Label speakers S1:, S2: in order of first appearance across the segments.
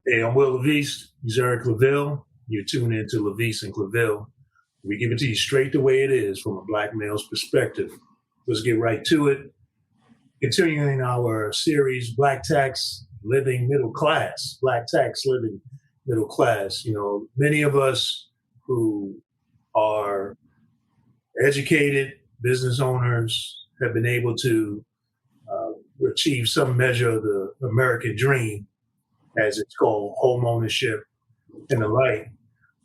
S1: Hey, I'm Will LaVeist. He's Eric Claville. You're tuned into LaVeist and Claville. We give it to you straight the way it is from a black male's perspective. Let's get right to it. Continuing our series, Black Tax Living Middle Class. Black Tax Living Middle Class. You know, many of us who are educated business owners have been able to achieve some measure of the American dream, as it's called, home ownership and the like.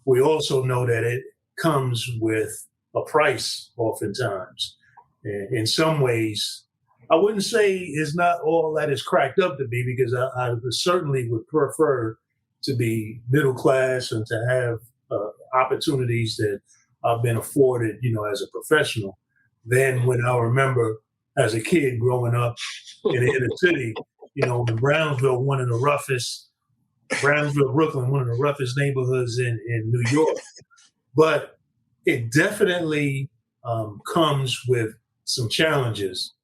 S1: We also know that it comes with a price oftentimes. And in some ways, I wouldn't say it's not all that it's cracked up to be, because I certainly would prefer to be middle class and to have opportunities that I've been afforded, you know, as a professional, than when I remember as a kid growing up in the inner city, you know, in Brownsville, Brooklyn, one of the roughest neighborhoods in New York. But it definitely comes with some challenges,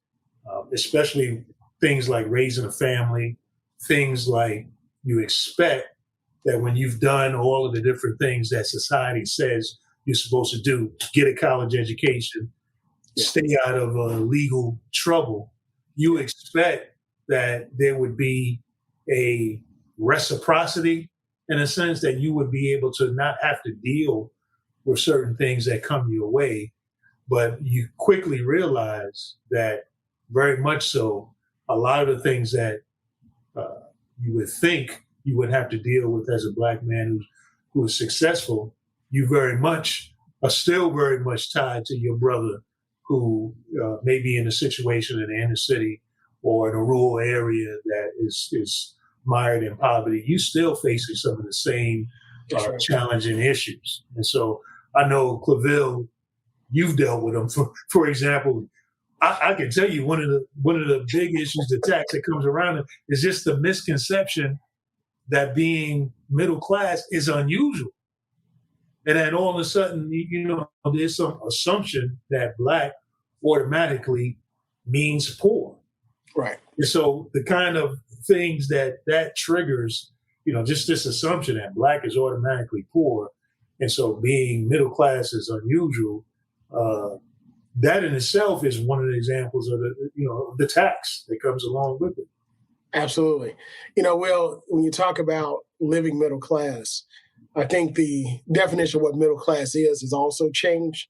S1: especially things like raising a family, things like you expect that when you've done all of the different things that society says you're supposed to do, get a college education, stay out of legal trouble, you expect that there would be a reciprocity, in a sense that you would be able to not have to deal with certain things that come your way. But you quickly realize that very much so, a lot of the things that you would think you would have to deal with as a black man who is successful, you very much are still very much tied to your brother who may be in a situation in the inner city or in a rural area that is mired in poverty. You still facing some of the same challenging issues. And so I know, Claville, you've dealt with them. For example, I can tell you one of the big issues, the tax that comes around it, is just the misconception that being middle class is unusual. And then all of a sudden, you know, there's some assumption that black automatically means poor.
S2: Right.
S1: And so the kind of things that triggers, you know, just this assumption that black is automatically poor, and so being middle class is unusual, that in itself is one of the examples of the tax that comes along with it.
S2: Absolutely. You know, Will, when you talk about living middle class, I think the definition of what middle class is also changed.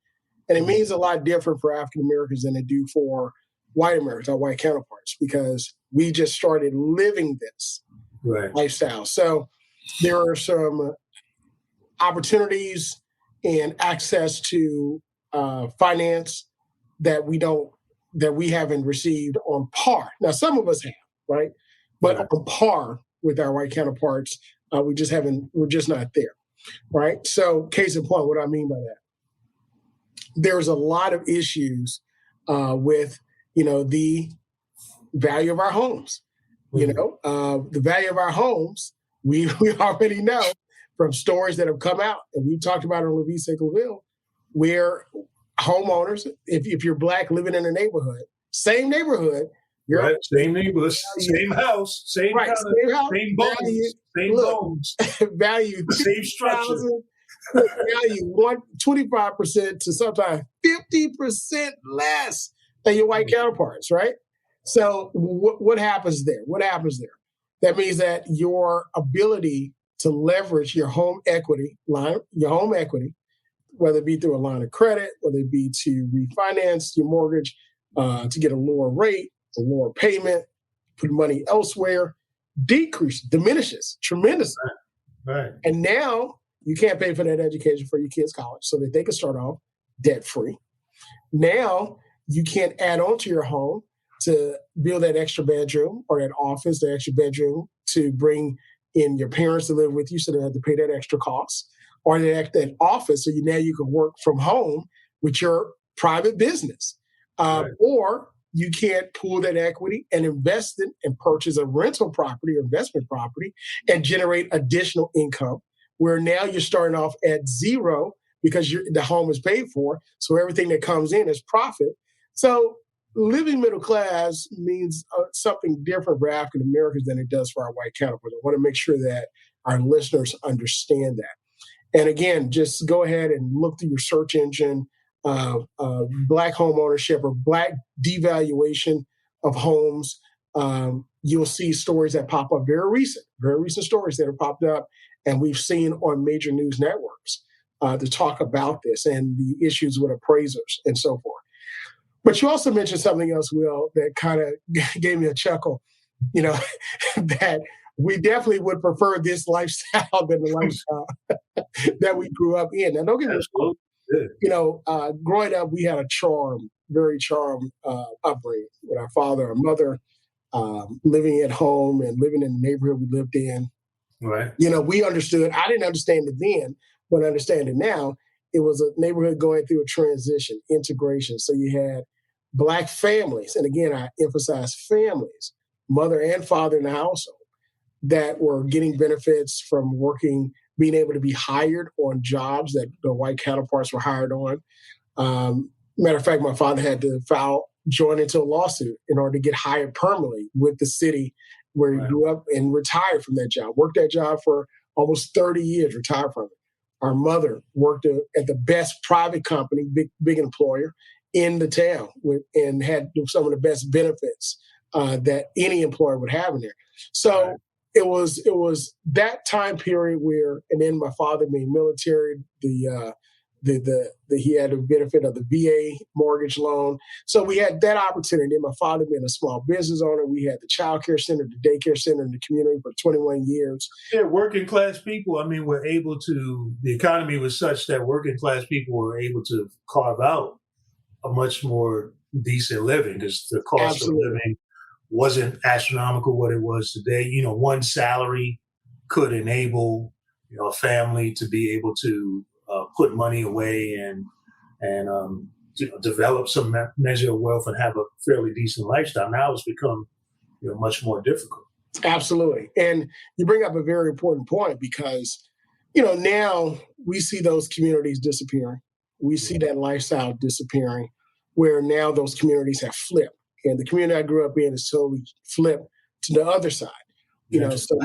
S2: And it means a lot different for African Americans than it do for white Americans, our white counterparts, because we just started living this lifestyle. So there are some opportunities and access to finance that we haven't received on par. Now, some of us have, right? But on par with our white counterparts, we're just not there, right? So case in point, what do I mean by that? There's a lot of issues with, you know, the value of our homes. You know, the value of our homes, we already know from stories that have come out, and we talked about it on LaVeist and Claville, where homeowners, if you're black living in a neighborhood, same neighborhood,
S1: same neighbors, same house, same bones, same bones,
S2: value
S1: same structure.
S2: Value 25% to sometimes 50% less than your white counterparts, right? So what happens there? That means that your ability to leverage your home equity, whether it be through a line of credit, whether it be to refinance your mortgage, to get a lower rate, a lower payment, put money elsewhere, diminishes tremendously.
S1: Right.
S2: And now you can't pay for that education for your kids' college so that they can start off debt-free. Now you can't add on to your home to build that extra bedroom or that office, the extra bedroom, to bring in your parents to live with you so they don't have to pay that extra cost, or that office so now you can work from home with your private business. Or you can't pool that equity and invest it and purchase a rental property or investment property and generate additional income, where now you're starting off at zero because the home is paid for. So everything that comes in is profit. So living middle class means something different for African Americans than it does for our white counterparts. I want to make sure that our listeners understand that. And again, just go ahead and look through your search engine, Black home ownership or Black devaluation of homes. You'll see stories that pop up, very recent stories that have popped up, and we've seen on major news networks to talk about this and the issues with appraisers and so forth. But you also mentioned something else, Will, that kind of gave me a chuckle, that we definitely would prefer this lifestyle than the lifestyle that we grew up in. Now, don't get me wrong, growing up, we had a very charmed upbringing with our father, our mother, living at home and living in the neighborhood we lived in.
S1: Right.
S2: We understood. I didn't understand it then, but I understand it now. It was a neighborhood going through a transition, integration. So you had Black families, and again, I emphasize families, mother and father in the household, that were getting benefits from working, being able to be hired on jobs that the white counterparts were hired on. Matter of fact, my father had to join into a lawsuit in order to get hired permanently with the city where he grew up and retired from that job, worked that job for almost 30 years, retired from it. Our mother worked at the best private company, big employer in the town, and had some of the best benefits that any employer would have in there. So it was that time period where, and then my father being military, he had the benefit of the VA mortgage loan. So we had that opportunity. And my father being a small business owner, we had the child care center, the daycare center in the community for 21 years.
S1: Yeah, working class people, were able to, the economy was such that working class people were able to carve out a much more decent living because the cost of living wasn't astronomical what it was today. One salary could enable a family to be able to put money away and develop some measure of wealth and have a fairly decent lifestyle. Now it's become much more difficult.
S2: Absolutely. And you bring up a very important point because now we see those communities disappearing. We see that lifestyle disappearing, where now those communities have flipped. And the community I grew up in is totally flipped to the other side. So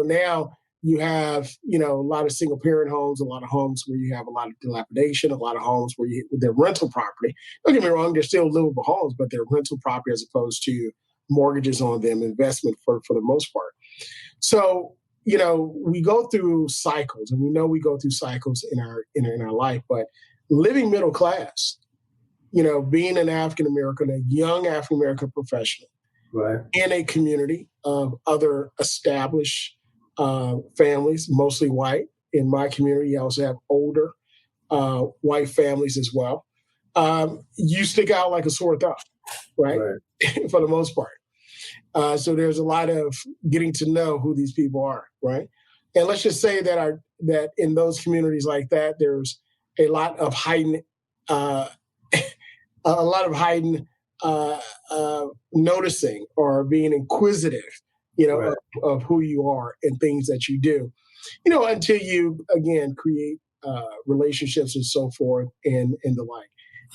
S2: now you have, a lot of single parent homes, a lot of homes where you have a lot of dilapidation, a lot of homes where they're rental property. Don't get me wrong, they're still livable homes, but they're rental property as opposed to mortgages on them, investment for the most part. So, we go through cycles, and we know we go through cycles in our life, but living middle class, being an African American, a young African American professional, in a community of other established families, mostly white. In my community, you also have older white families as well. You stick out like a sore thumb, right? For the most part. So there's a lot of getting to know who these people are, right? And let's just say that in those communities like that, there's a lot of heightened noticing or being inquisitive, of who you are and things that you do, until you again create relationships and so forth and the like.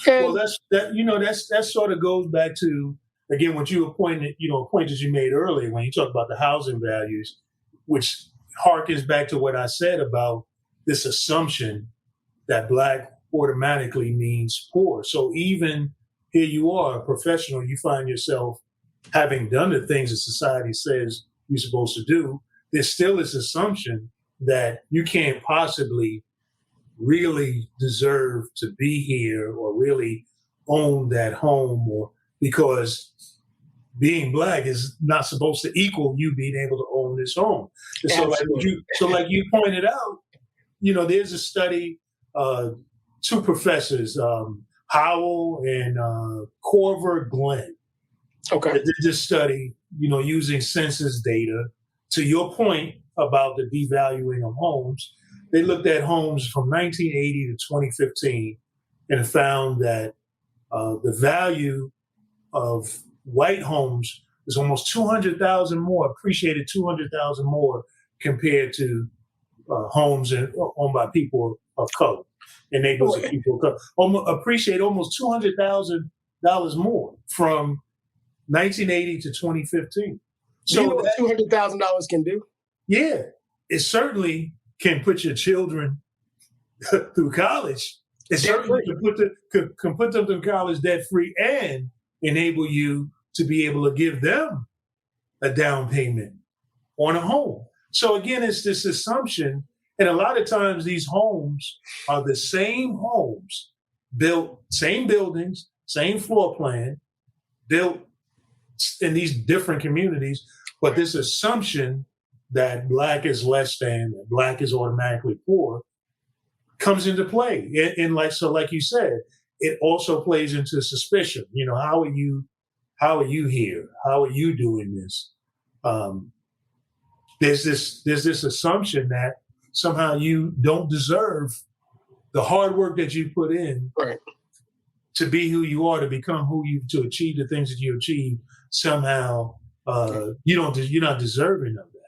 S2: And,
S1: well, that sort of goes back to, again, what you pointed you made earlier when you talk about the housing values, which harkens back to what I said about this assumption that Black automatically means poor. So even here you are, a professional, you find yourself having done the things that society says you're supposed to do. There's still this assumption that you can't possibly really deserve to be here or really own that home, or because being Black is not supposed to equal you being able to own this home. So like you pointed out, there's a study, two professors, Howell and Corver Glenn. They did this study, using census data. To your point about the devaluing of homes, they looked at homes from 1980 to 2015 and found that the value of white homes is almost 200,000 more, appreciated 200,000 more compared to homes owned by people of color and neighborhoods of people of color. Appreciate almost $200,000 more from 1980 to 2015.
S2: So what $200,000 can do?
S1: yeah, it certainly can put your children through college. It certainly can put them through college debt free and enable you to be able to give them a down payment on a home. So again, it's this assumption, and a lot of times these homes are the same homes, built, same buildings, same floor plan, built in these different communities, but this assumption that Black is less than, that Black is automatically poor, comes into play. And like you said, it also plays into suspicion. How are you here? How are you doing this? There's this assumption that somehow you don't deserve the hard work that you put in to be who you are, to achieve the things that you achieve. Somehow you're not deserving of that.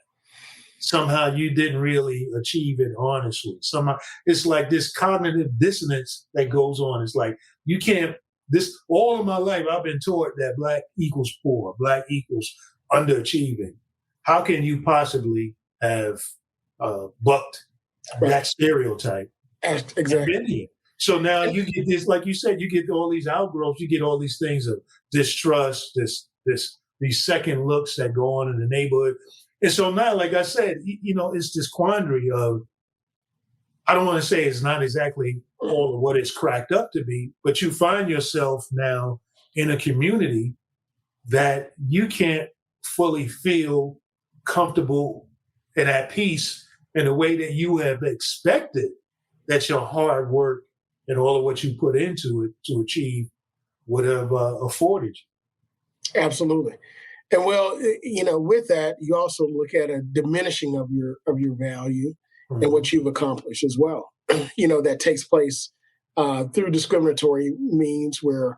S1: Somehow you didn't really achieve it honestly. Somehow it's like this cognitive dissonance that goes on. It's like you can't. All of my life I've been taught that Black equals poor, Black equals underachieving. How can you possibly have bucked that stereotype?
S2: Exactly.
S1: So now you get this, like you said, you get all these outgrowths, you get all these things of distrust, these second looks that go on in the neighborhood. And so now, like I said, it's this quandary of, I don't want to say it's not exactly all of what it's cracked up to be, but you find yourself now in a community that you can't fully feel comfortable and at peace in the way that you have expected that your hard work and all of what you put into it to achieve would have afforded you.
S2: Absolutely. And with that, you also look at a diminishing of your value and what you've accomplished as well. That takes place through discriminatory means where,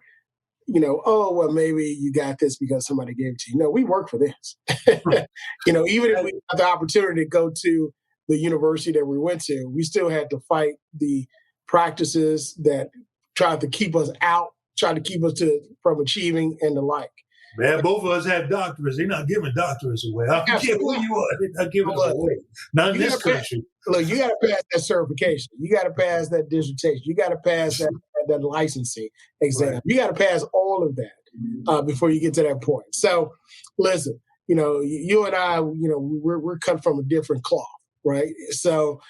S2: maybe you got this because somebody gave it to you. No, we work for this. Even if we had the opportunity to go to the university that we went to, we still had to fight the practices that tried to keep us out, tried to keep us from achieving and the like.
S1: Man, both of us have doctorates. They're not giving doctorates away. I don't care who you are. They're not giving us away. Not in this country.
S2: Look, you got to pass that certification. You got to pass that dissertation. You got to pass that licensing exam. Right. You got to pass all of that before you get to that point. So, listen, you and I, we're cut from a different cloth, right? So,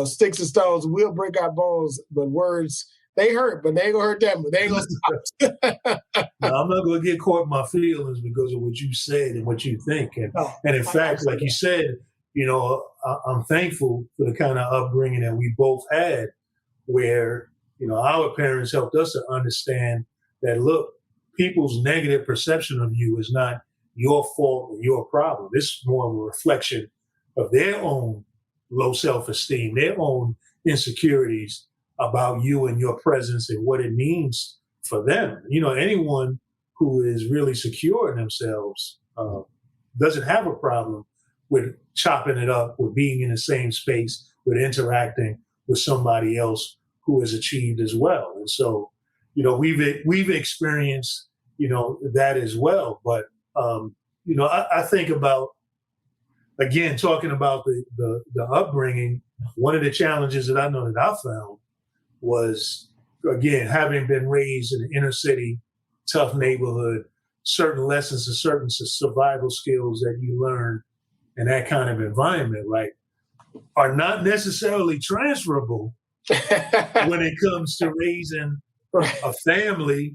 S2: sticks and stones will break our bones, but words, they hurt, but they ain't gonna hurt them. But they ain't gonna stop.
S1: No, I'm not gonna get caught in my feelings because of what you said and what you think. And in fact, like you said, I'm thankful for the kind of upbringing that we both had, where our parents helped us to understand that, look, people's negative perception of you is not your fault or your problem. It's more of a reflection of their own low self-esteem, their own insecurities about you and your presence and what it means for them. Anyone who is really secure in themselves doesn't have a problem with chopping it up, with being in the same space, with interacting with somebody else who has achieved as well. And so, we've experienced, that as well. But, I think about, again, talking about the upbringing, one of the challenges that I know that I found was, again, having been raised in an inner city, tough neighborhood, certain lessons and certain survival skills that you learn in that kind of environment, right, are not necessarily transferable when it comes to raising a family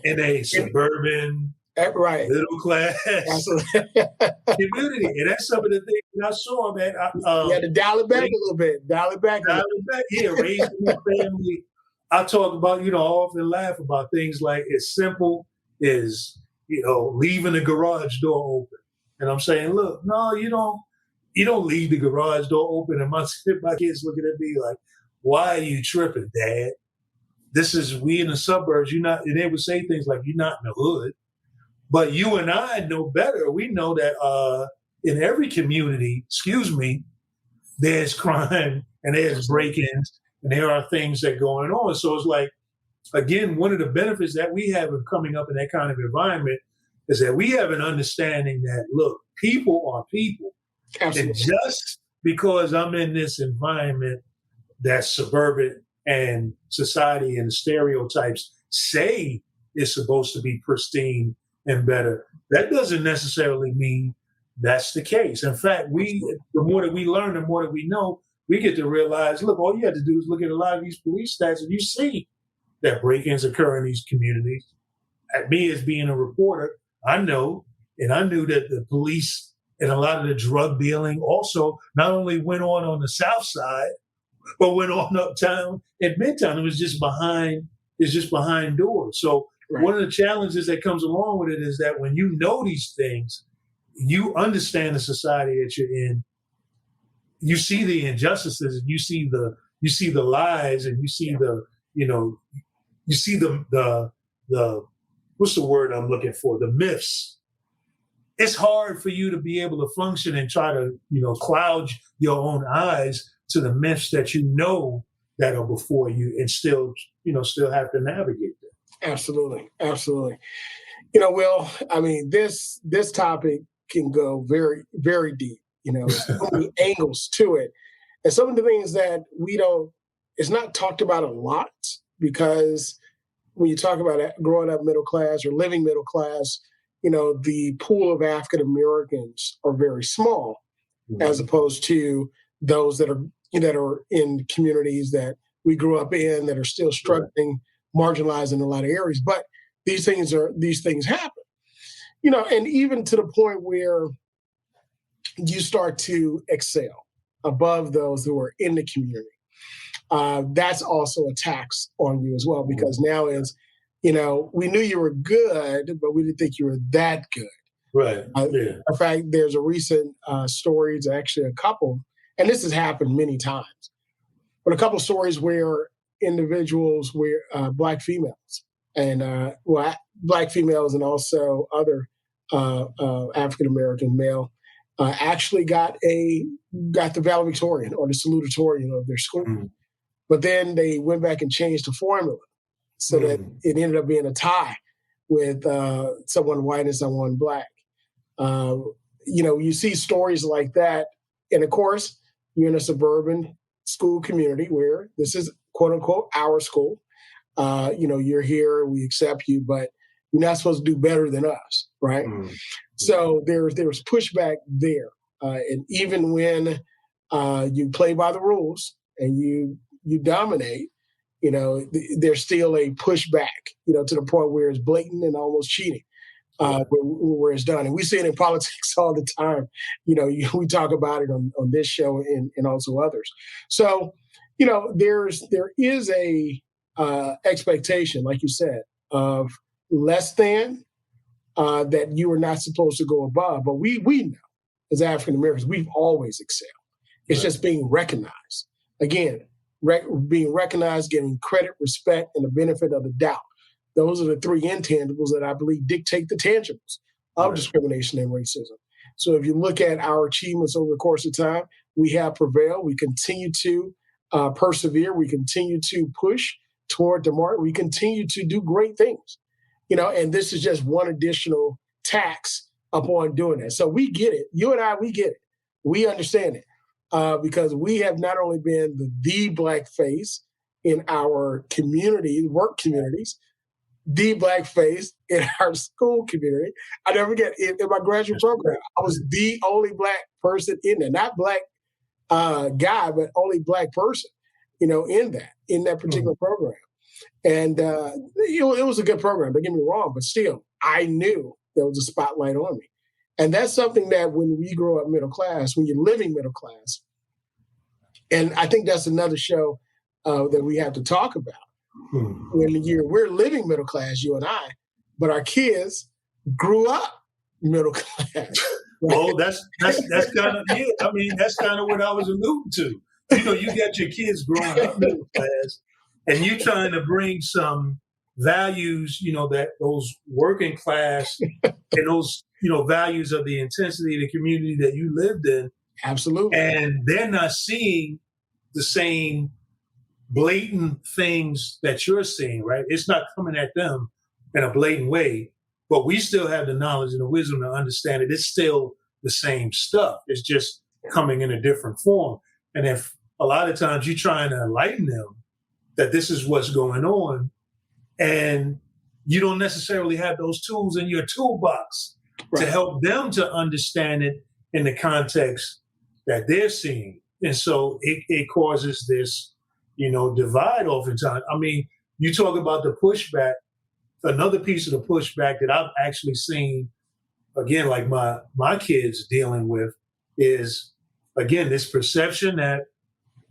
S1: in a suburban, middle class community. And that's some of the things that I saw, man.
S2: You had to dial it back a little bit.
S1: Yeah, raising a family. I talk about, I often laugh about things like as simple as, leaving the garage door open. And I'm saying, look, no, you don't leave the garage door open. And my kids looking at me like, why are you tripping, Dad? We in the suburbs, and they would say things like, you're not in the hood. But you and I know better. We know that in every community, there's crime and there's break-ins and there are things that are going on. So it's like, again, one of the benefits that we have of coming up in that kind of environment is that we have an understanding that, look, people are people. And
S2: Absolutely.
S1: just because I'm in this environment that's suburban and society and stereotypes say is supposed to be pristine and better, that doesn't necessarily mean that's the case. In fact, the more that we learn, the more that we know, we get to realize, look, all you have to do is look at a lot of these police stats and you see that break-ins occur in these communities. At me as being a reporter, I know, and I knew that the police and a lot of the drug dealing also not only went on the South Side, but went on uptown and Midtown. It's just behind doors. So
S2: Right.
S1: one of the challenges that comes along with it is that when you know these things, you understand the society that you're in. You see the injustices, and you see the lies, and you see the what's the word I'm looking for? The myths. It's hard for you to be able to function and try to, cloud your own eyes to the myths that you know that are before you and still have to navigate them.
S2: Absolutely. Absolutely. Will, I mean, this topic can go very, very deep. There's so many angles to it. And some of the things that it's not talked about a lot, because when you talk about growing up middle class or living middle class, the pool of African Americans are very small, as opposed to those that are in communities that we grew up in that are still struggling, marginalized in a lot of areas. But these things happen, and even to the point where you start to excel above those who are in the community. That's also a tax on you as well, because now we knew you were good, but we didn't think you were that good.
S1: Right. Yeah.
S2: In fact, there's a recent story, it's actually a couple, and this has happened many times, but a couple stories where individuals were Black females and Black females and also other African American male actually got the valedictorian or the salutatorian of their school. But then they went back and changed the formula so that it ended up being a tie with someone white and someone Black. You see stories like that. And of course, you're in a suburban school community where this is quote unquote our school. You're here, we accept you, but you're not supposed to do better than us, right? So there was pushback there. And even when you play by the rules and you dominate, there's still a pushback, to the point where it's blatant and almost cheating, where it's done. And we see it in politics all the time. We talk about it on this show and also others. So, there is a expectation, like you said, of less than that you are not supposed to go above. But we know as African Americans, we've always excelled. It's just being recognized. Again, being recognized, giving credit, respect, and the benefit of the doubt. Those are the three intangibles that I believe dictate the tangibles of discrimination and racism. So if you look at our achievements over the course of time, we have prevailed. We continue to persevere. We continue to push toward the mark. We continue to do great things. And this is just one additional tax upon doing that. So we get it. You and I, we get it. We understand it. Because we have not only been the Black face in our community, work communities, the Black face in our school community. I never forget, in my graduate program, I was the only Black person in there. Not Black guy, but only Black person, in that particular program. And it was a good program, don't get me wrong, but still, I knew there was a spotlight on me. And that's something that when we grow up middle class, when you're living middle class, and I think that's another show that we have to talk about. When we're living middle class, you and I, but our kids grew up middle class. Right?
S1: Well, that's kind of I mean, that's kind of what I was alluding to. You got your kids growing up middle class, and you're trying to bring some values, that those working class and those, values of the intensity of the community that you lived in.
S2: Absolutely.
S1: And they're not seeing the same blatant things that you're seeing, right? It's not coming at them in a blatant way, but we still have the knowledge and the wisdom to understand it. It's still the same stuff. It's just coming in a different form. And if a lot of times you're trying to enlighten them that this is what's going on, and you don't necessarily have those tools in your toolbox to help them to understand it in the context that they're seeing. And so it causes this, divide oftentimes. I mean, you talk about the pushback. Another piece of the pushback that I've actually seen, again, like my kids dealing with, is, again, this perception that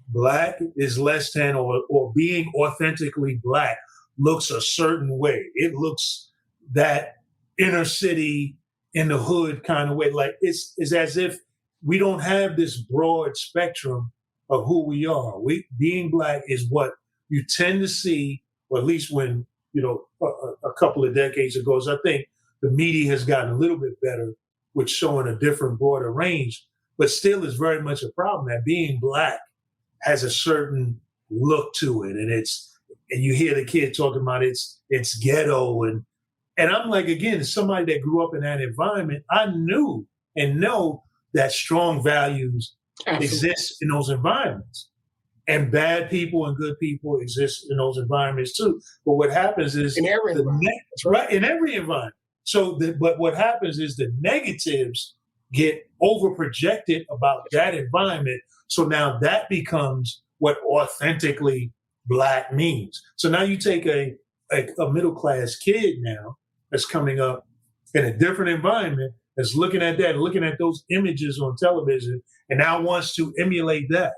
S1: Black is less than, or being authentically Black looks a certain way. It looks that inner city, in the hood kind of way. Like it's as if we don't have this broad spectrum of who we are. Being Black is what you tend to see, or at least when, a couple of decades ago. So I think the media has gotten a little bit better with showing a different, broader range, but still is very much a problem that being Black has a certain look to it. And you hear the kid talking about it's ghetto. And I'm like, again, as somebody that grew up in that environment, I knew and know that strong values exist in those environments. And bad people and good people exist in those environments too. But what happens is
S2: in every environment.
S1: In every environment. But what happens is the negatives get over projected about that environment. So now that becomes what authentically Black means. So now you take a middle class kid now that's coming up in a different environment, that's looking at that, looking at those images on television, and now wants to emulate that.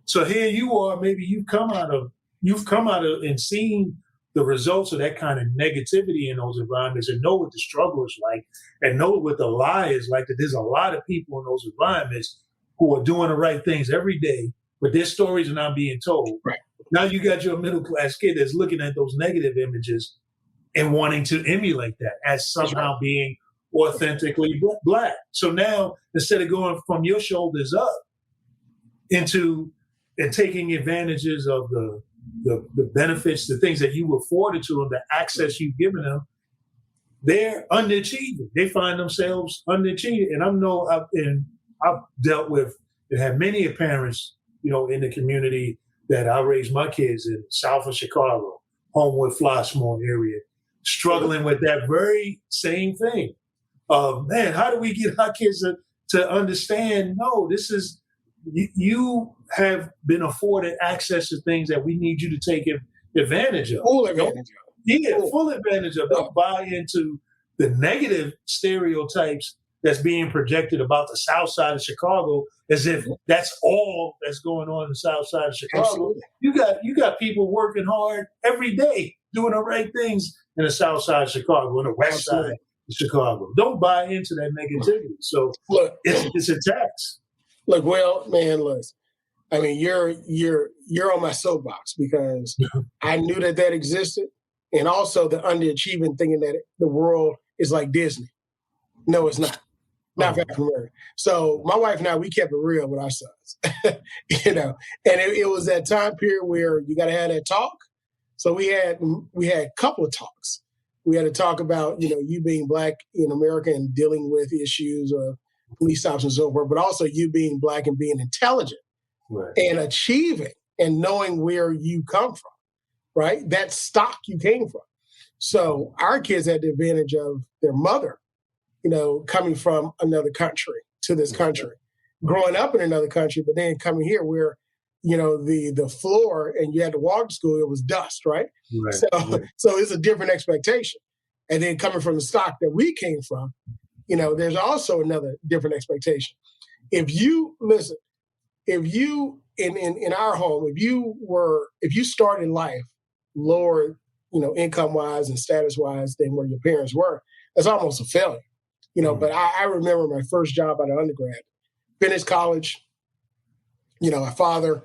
S1: So here you are, maybe you've come out of and seen the results of that kind of negativity in those environments, and know what the struggle is like, and know what the lie is like, that there's a lot of people in those environments who are doing the right things every day, but their stories are not being told.
S2: Right.
S1: Now you got your middle class kid that's looking at those negative images and wanting to emulate that as somehow being authentically Black. So now, instead of going from your shoulders up into and taking advantages of the benefits, the things that you afforded to them, the access you've given them, they're underachieving. They find themselves underachieving. And I've dealt with and have many parents, in the community that I raised my kids in, south of Chicago, Homewood, Flossmoor area, struggling with that very same thing. Man, how do we get our kids to understand, no, this is, you have been afforded access to things that we need you to take advantage of.
S2: Full advantage of.
S1: Yeah, full advantage of. Don't buy into the negative stereotypes that's being projected about the South Side of Chicago, as if that's all that's going on in the South Side of Chicago.
S2: Absolutely.
S1: You got people working hard every day, doing the right things in the South Side of Chicago, in the West Side of Chicago. Don't buy into that negativity. So look, it's a tax.
S2: Look, well, man, listen. I mean, you're on my soapbox, because I knew that existed, and also the underachieving, thinking that the world is like Disney. No, it's not. Not for African American. So my wife and I, we kept it real with our sons, and it was that time period where you got to have that talk. So we had a couple of talks. We had to talk about, you being Black in America and dealing with issues of police stops and so forth, but also you being Black and being intelligent, right, and achieving and knowing where you come from, right? That stock you came from. So our kids had the advantage of their mother, coming from another country to this country, growing up in another country, but then coming here where, the floor and you had to walk to school, it was dust, right? So it's a different expectation. And then coming from the stock that we came from, there's also another different expectation. If you in our home, if you started life lower, income wise and status wise than where your parents were, that's almost a failure. But I remember my first job out of undergrad, finished college. My father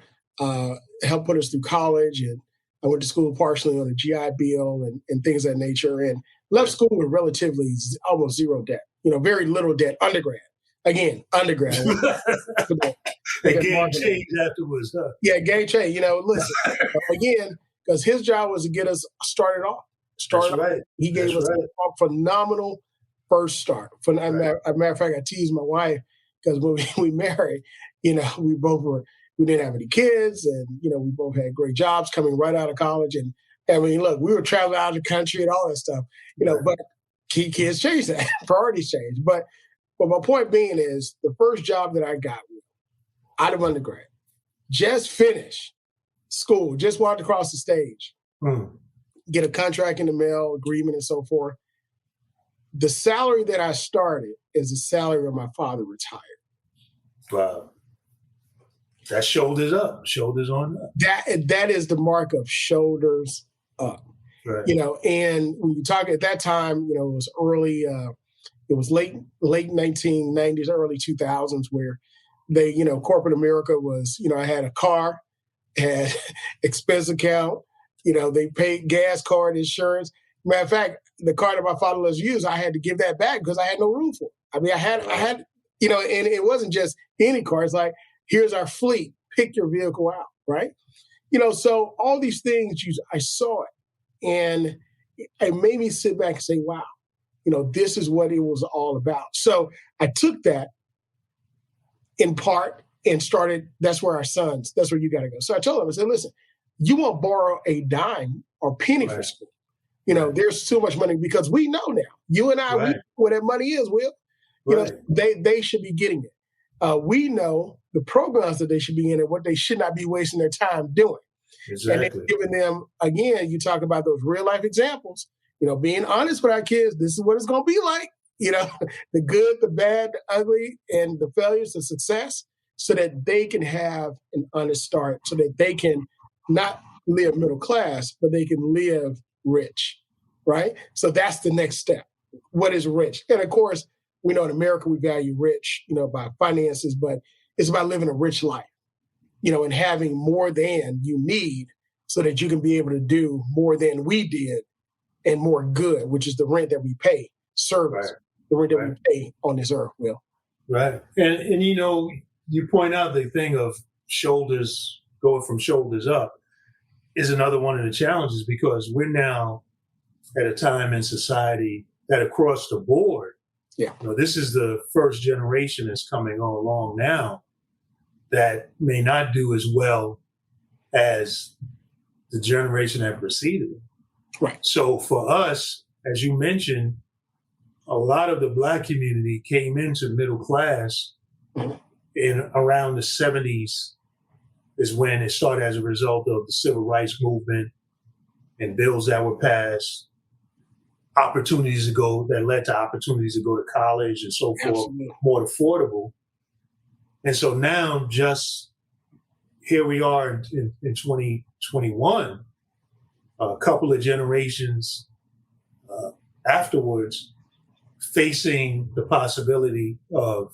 S2: helped put us through college, and I went to school partially on a GI Bill and things of that nature, and left school with relatively almost zero debt. Very little debt. Undergrad. Again, undergrad.
S1: The game changed afterwards, huh?
S2: Yeah, game change. Listen, again, because his job was to get us started off.
S1: Right.
S2: He gave us a phenomenal first start. As a matter of fact, I teased my wife because when we married, we didn't have any kids, and we both had great jobs coming right out of college, and I mean, look, we were traveling out of the country and all that stuff, but kids change that, priorities change. But my point being is, the first job that I got out of undergrad, just finished school, just walked across the stage, get a contract in the mail, agreement, and so forth. The salary that I started is the salary of my father retired.
S1: Wow. That's shoulders up, shoulders on up.
S2: That is the mark of shoulders up.
S1: Right.
S2: And when you talk at that time, it was early, it was late 1990s, early 2000s, where they, corporate America was, I had a car, had expense account, they paid gas card, insurance. Matter of fact, the car that my father was used, I had to give that back because I had no room for it. I mean, I had, and it wasn't just any car. It's like, here's our fleet, pick your vehicle out, right? So all these things, I saw it, and it made me sit back and say, wow, this is what it was all about. So I took that in part and started, that's where you got to go. So I told him, I said, listen, you won't borrow a dime or penny for school. There's too much money, because we know now, you and I, we know where that money is, Will. They should be getting it. We know the programs that they should be in and what they should not be wasting their time doing.
S1: Exactly.
S2: And then giving them, again, you talk about those real life examples, being honest with our kids. This is what it's going to be like, the good, the bad, the ugly, and the failures, the success, so that they can have an honest start, so that they can not live middle class, but they can live rich, right? So that's the next step. What is rich? And of course, we know in America, we value rich, by finances, but it's about living a rich life, and having more than you need, so that you can be able to do more than we did and more good, which is the rent that we pay, service, the rent that we pay on this earth, Will.
S1: Right. And you point out the thing of shoulders, going from shoulders up, is another one of the challenges, because we're now at a time in society that across the board, this is the first generation that's coming along now that may not do as well as the generation that preceded it.
S2: Right.
S1: So for us, as you mentioned, a lot of the Black community came into middle class in around the 70s is when it started, as a result of the civil rights movement and bills that were passed, that led to opportunities to go to college and so forth,
S2: Absolutely.
S1: more affordable. And so now, just here we are in 2021, a couple of generations afterwards, facing the possibility of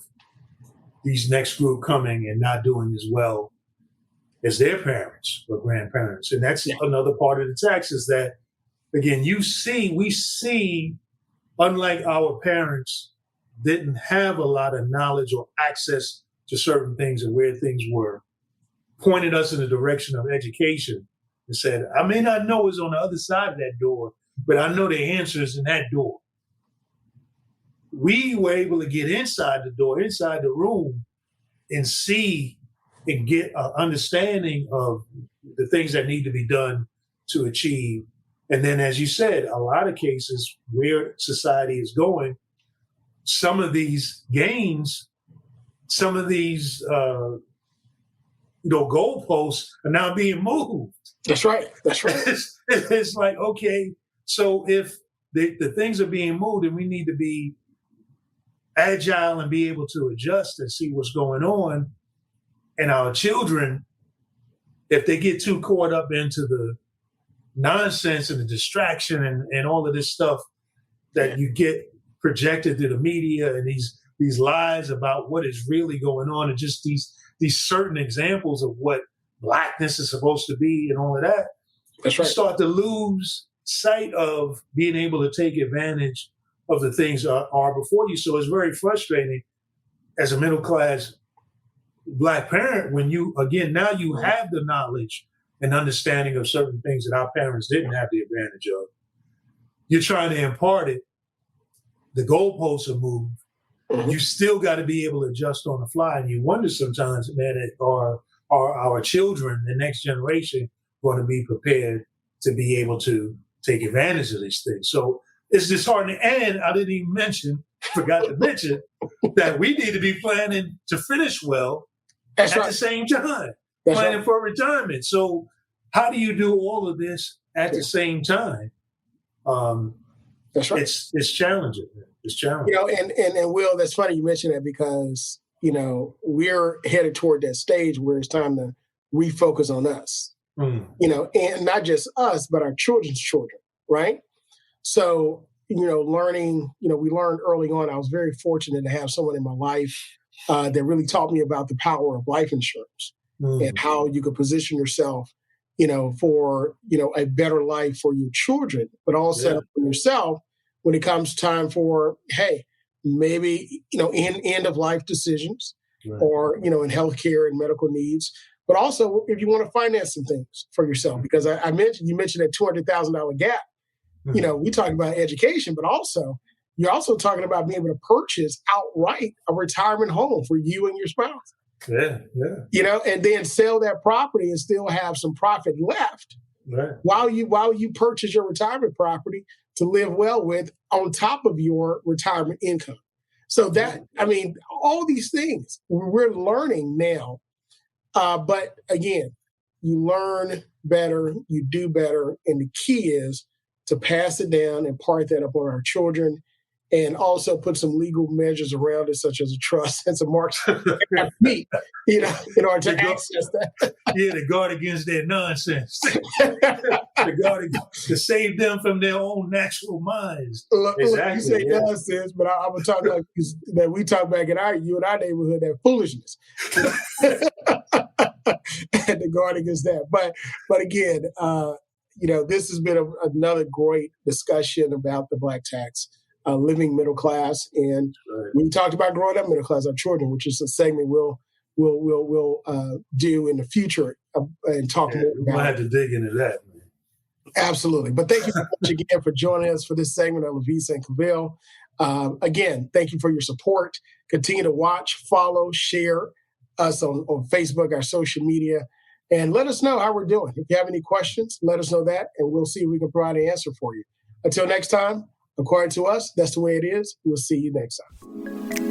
S1: these next group coming and not doing as well as their parents or grandparents. And that's another part of the taxes that, again, we see, unlike our parents, didn't have a lot of knowledge or access to certain things and where things were, pointed us in the direction of education and said, I may not know what's on the other side of that door, but I know the answer is in that door. We were able to get inside the door, inside the room, and see and get an understanding of the things that need to be done to achieve. And then, as you said, a lot of cases where society is going, some of these gains, some of these goalposts are now being moved.
S2: That's right.
S1: It's like, okay, so if the things are being moved, and we need to be agile and be able to adjust and see what's going on. And our children, if they get too caught up into the nonsense and the distraction and all of this stuff that you get projected to the media, and these lies about what is really going on, and just these certain examples of what Blackness is supposed to be and all of that,
S2: that's right.
S1: You start to lose sight of being able to take advantage of the things that are before you. So it's very frustrating as a middle class Black parent when now you have the knowledge and understanding of certain things that our parents didn't have the advantage of. You're trying to impart it. The goalposts are moved. you still got to be able to adjust on the fly. And you wonder sometimes, man, are our children, the next generation, going to be prepared to be able to take advantage of these things? So it's disheartening. And I didn't even forgot to mention that we need to be planning to finish well at the same time, planning for retirement. So how do you do all of this at the same time?
S2: That's right.
S1: It's challenging. It's challenging.
S2: And Will, that's funny you mentioned that because, we're headed toward that stage where it's time to refocus on us, and not just us, but our children's children, right? So, learning, we learned early on, I was very fortunate to have someone in my life that really taught me about the power of life insurance and how you could position yourself, for, a better life for your children, but also for yourself when it comes time for, hey, maybe, in end of life decisions or, in healthcare and medical needs, but also if you want to finance some things for yourself, because you mentioned that $200,000 gap. We talk about education, but also you're also talking about being able to purchase outright a retirement home for you and your spouse.
S1: Yeah.
S2: And then sell that property and still have some profit left while you purchase your retirement property to live well with on top of your retirement income. So all these things we're learning now. But again, you learn better, you do better. And the key is to pass it down and part that up on our children, and also put some legal measures around it, such as a trust and some marks in order to access that.
S1: To guard against their nonsense. To save them from their own natural minds.
S2: Exactly. You say nonsense, but I'm going to talk about that we talk back in you and our neighborhood, that foolishness. And to guard against that. But again, this has been another great discussion about the Black tax. Living middle class, and we talked about growing up middle class, our children, which is a segment we'll do in the future and talk more about.
S1: We'll have to dig into that, man.
S2: Absolutely. But thank you so much again for joining us for this segment of LaVeist and Claville. Again, thank you for your support. Continue to watch, follow, share us on Facebook, our social media, and let us know how we're doing. If you have any questions, let us know that, and we'll see if we can provide an answer for you. Until next time. According to us, that's the way it is. We'll see you next time.